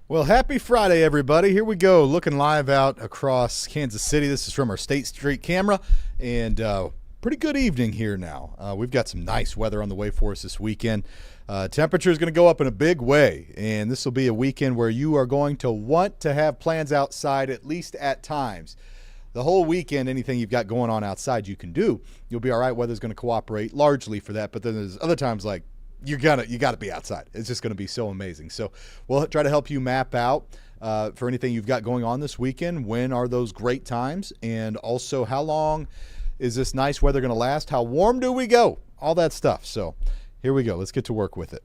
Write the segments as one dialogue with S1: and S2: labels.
S1: Well, happy Friday, everybody. Here we go, looking live out across Kansas City. This is from our State Street camera, and pretty good evening here now. We've got some nice weather on the way for us this weekend. Temperature is going to go up in a big way, and this will be a weekend where you are going to want to have plans outside, at least at times. The whole weekend, anything you've got going on outside you can do. You'll be all right. Weather's going to cooperate largely for that, but then there's other times like you got to be outside. It's just going to be so amazing. So we'll try to help you map out for anything you've got going on this weekend. When are those great times? And also, how long is this nice weather going to last? How warm do we go? All that stuff. So here we go. Let's get to work with it.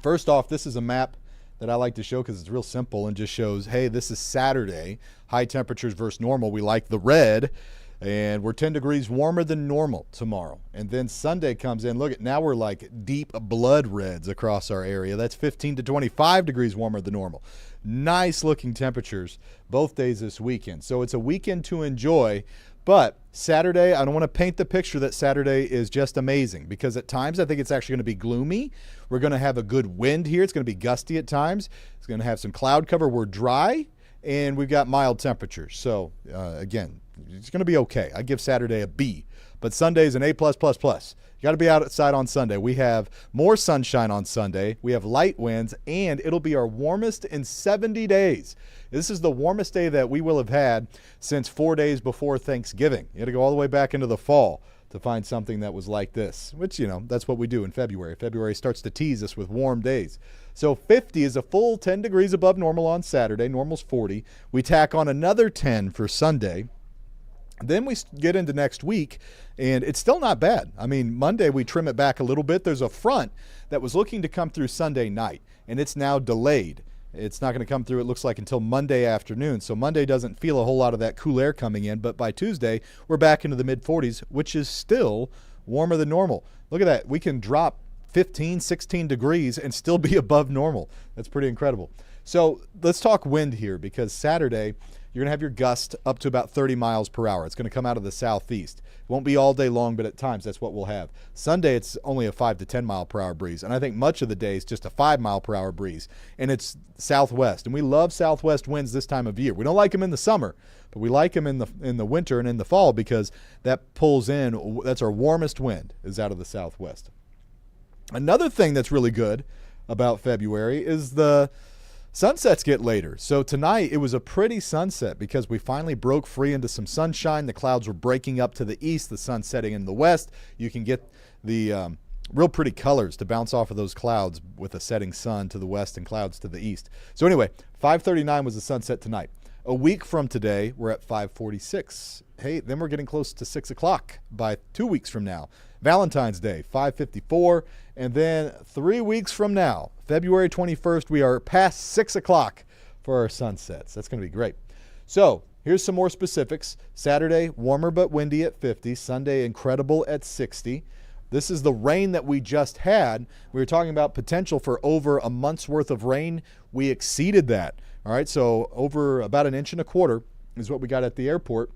S1: First off, this is a map that I like to show because it's real simple and just shows, hey, this is Saturday. High temperatures versus normal. We like the red. And we're 10 degrees warmer than normal tomorrow. And then Sunday comes in. Look at now we're like deep blood reds across our area. That's 15 to 25 degrees warmer than normal. Nice looking temperatures both days this weekend. So it's a weekend to enjoy. But Saturday, I don't want to paint the picture that Saturday is just amazing, because at times I think it's actually going to be gloomy. We're going to have a good wind here. It's going to be gusty at times. It's going to have some cloud cover. We're dry, and we've got mild temperatures. So again, it's going to be okay. I give Saturday a B, but Sunday's an A+++. You got to be outside on Sunday. We have more sunshine on Sunday. We have light winds, and it'll be our warmest in 70 days. This is the warmest day that we will have had since 4 days before Thanksgiving. You got to go all the way back into the fall to find something that was like this, which, you know, that's what we do in February. February starts to tease us with warm days. So 50 is a full 10 degrees above normal on Saturday. Normal's 40. We tack on another 10 for Sunday. Then we get into next week, and it's still not bad. I mean, Monday we trim it back a little bit. There's a front that was looking to come through Sunday night, and it's now delayed. It's not going to come through, it looks like, until Monday afternoon. So Monday doesn't feel a whole lot of that cool air coming in, but by Tuesday, we're back into the mid-40s, which is still warmer than normal. Look at that. We can drop 15, 16 degrees and still be above normal. That's pretty incredible. So let's talk wind here, because Saturday, you're going to have your gust up to about 30 miles per hour. It's going to come out of the southeast. It won't be all day long, but at times that's what we'll have. Sunday, it's only a 5 to 10 mile per hour breeze, and I think much of the day is just a 5 mile per hour breeze, and it's southwest. And we love southwest winds this time of year. We don't like them in the summer, but we like them in the winter and in the fall, because that pulls in. That's our warmest wind, is out of the southwest. Another thing that's really good about February is the sunsets get later. So tonight it was a pretty sunset because we finally broke free into some sunshine. The clouds were breaking up to the east, the sun setting in the west. You can get the real pretty colors to bounce off of those clouds with a setting sun to the west and clouds to the east. So anyway, 5:39 was the sunset tonight. A week from today, we're at 5:46. Hey, then we're getting close to 6 o'clock by 2 weeks from now. Valentine's Day, 5:54. And then 3 weeks from now, February 21st, we are past 6 o'clock for our sunsets. That's going to be great. So here's some more specifics. Saturday, warmer but windy at 50. Sunday, incredible at 60. This is the rain that we just had. We were talking about potential for over a month's worth of rain. We exceeded that. All right, so over about 1.25 inches is what we got at the airport.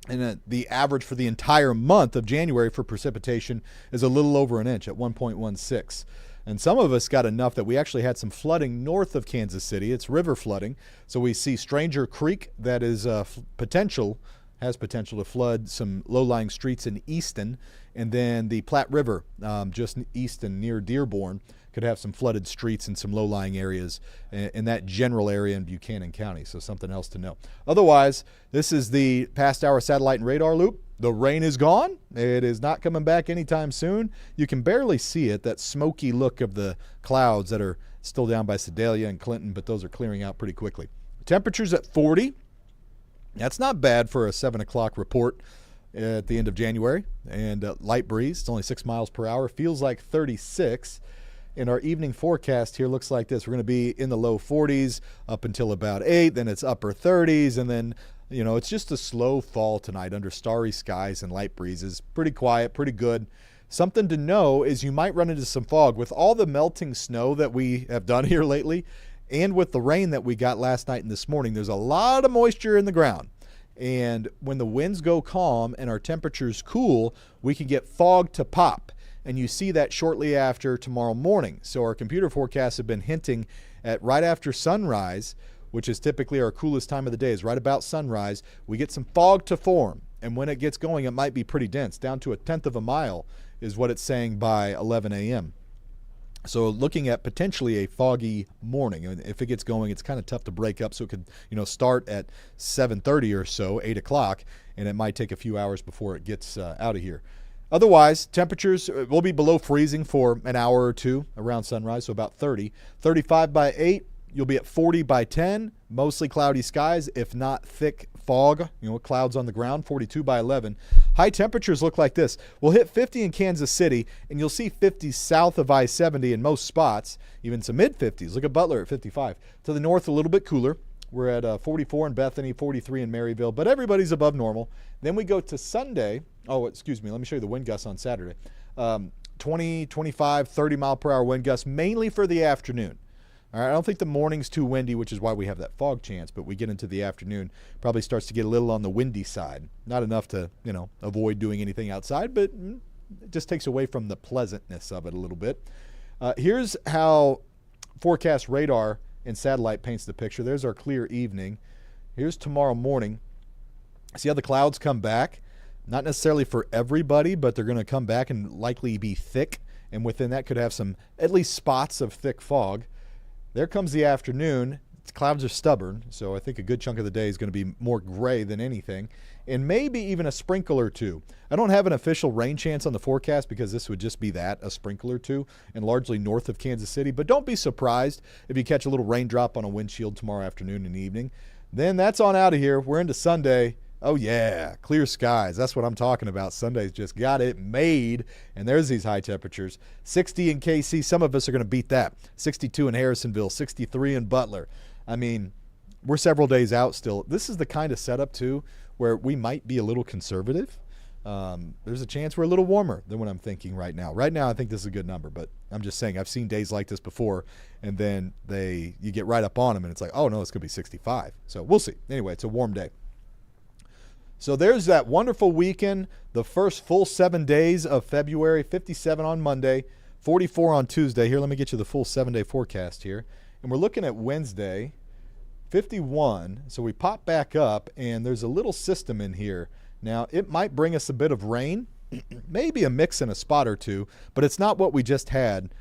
S1: And the average for the entire month of January for precipitation is a little over an inch at 1.16. And some of us got enough that we actually had some flooding north of Kansas City. It's river flooding. So we see Stranger Creek that is has potential to flood some low-lying streets in Easton. And then the Platte River, just east and near Dearborn, could have some flooded streets and some low-lying areas in that general area in Buchanan County. So something else to know. Otherwise, this is the past hour satellite and radar loop. The rain is gone. It is not coming back anytime soon. You can barely see it, that smoky look of the clouds that are still down by Sedalia and Clinton, but those are clearing out pretty quickly. Temperatures at 40. That's not bad for a 7 o'clock report at the end of January. And light breeze. It's only 6 miles per hour. Feels like 36. And our evening forecast here looks like this. We're going to be in the low 40s up until about 8. Then it's upper 30s. And then, you know, it's just a slow fall tonight under starry skies and light breezes. Pretty quiet, pretty good. Something to know is you might run into some fog. With all the melting snow that we have done here lately, and with the rain that we got last night and this morning, there's a lot of moisture in the ground. And when the winds go calm and our temperatures cool, we can get fog to pop. And you see that shortly after tomorrow morning. So our computer forecasts have been hinting at right after sunrise, which is typically our coolest time of the day, is right about sunrise, we get some fog to form. And when it gets going, it might be pretty dense. Down to 1/10 of a mile is what it's saying by 11 a.m. So looking at potentially a foggy morning. And if it gets going, it's kind of tough to break up. So it could, start at 7:30 or so, 8 o'clock, and it might take a few hours before it gets out of here. Otherwise, temperatures will be below freezing for an hour or two around sunrise, so about 30. 35 by 8, you'll be at 40 by 10, mostly cloudy skies, if not thick fog, clouds on the ground, 42 by 11. High temperatures look like this. We'll hit 50 in Kansas City, and you'll see 50 south of I-70 in most spots, even some mid-50s. Look at Butler at 55. To the north, a little bit cooler. We're at 44 in Bethany, 43 in Maryville, but everybody's above normal. Then we go to Sunday. Oh, excuse me. Let me show you the wind gusts on Saturday. 20, 25, 30 mile per hour wind gusts, mainly for the afternoon. All right, I don't think the morning's too windy, which is why we have that fog chance, but we get into the afternoon, probably starts to get a little on the windy side. Not enough to, avoid doing anything outside, but it just takes away from the pleasantness of it a little bit. Here's how forecast radar and satellite paints the picture. There's our clear evening. Here's tomorrow morning. See how the clouds come back? Not necessarily for everybody, but they're going to come back and likely be thick, and within that could have some, at least spots of thick fog. There comes the afternoon. The clouds are stubborn, so I think a good chunk of the day is going to be more gray than anything, and maybe even a sprinkle or two. I don't have an official rain chance on the forecast because this would just be that, a sprinkle or two, and largely north of Kansas City. But don't be surprised if you catch a little raindrop on a windshield tomorrow afternoon and evening. Then that's on out of here. We're into Sunday. Oh, yeah, clear skies. That's what I'm talking about. Sunday's just got it made, and there's these high temperatures. 60 in KC. Some of us are going to beat that. 62 in Harrisonville, 63 in Butler. I mean, we're several days out still. This is the kind of setup, too, where we might be a little conservative. There's a chance we're a little warmer than what I'm thinking right now. Right now, I think this is a good number, but I'm just saying I've seen days like this before, and then you get right up on them, and it's like, oh, no, it's going to be 65. So we'll see. Anyway, it's a warm day. So there's that wonderful weekend, the first full 7 days of February, 57 on Monday, 44 on Tuesday. Here, let me get you the full 7-day forecast here. And we're looking at Wednesday, 51. So we pop back up, and there's a little system in here. Now, it might bring us a bit of rain, maybe a mix in a spot or two, but it's not what we just had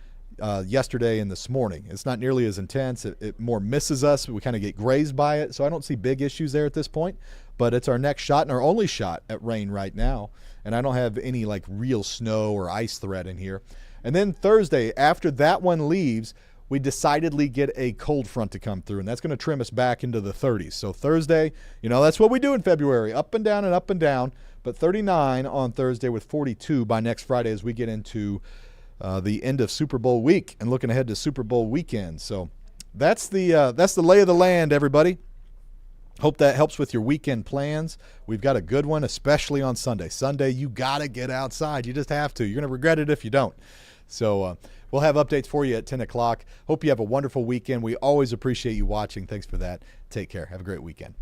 S1: yesterday and this morning. It's not nearly as intense. It more misses us. We kind of get grazed by it, so I don't see big issues there at this point. But it's our next shot and our only shot at rain right now. And I don't have any real snow or ice threat in here. And then Thursday, after that one leaves, we decidedly get a cold front to come through, and that's going to trim us back into the 30s. So Thursday, that's what we do in February, up and down and up and down. But 39 on Thursday with 42 by next Friday as we get into the end of Super Bowl week and looking ahead to Super Bowl weekend. So that's the lay of the land, everybody. Hope that helps with your weekend plans. We've got a good one, especially on Sunday. Sunday, you got to get outside. You just have to. You're going to regret it if you don't. So we'll have updates for you at 10 o'clock. Hope you have a wonderful weekend. We always appreciate you watching. Thanks for that. Take care. Have a great weekend.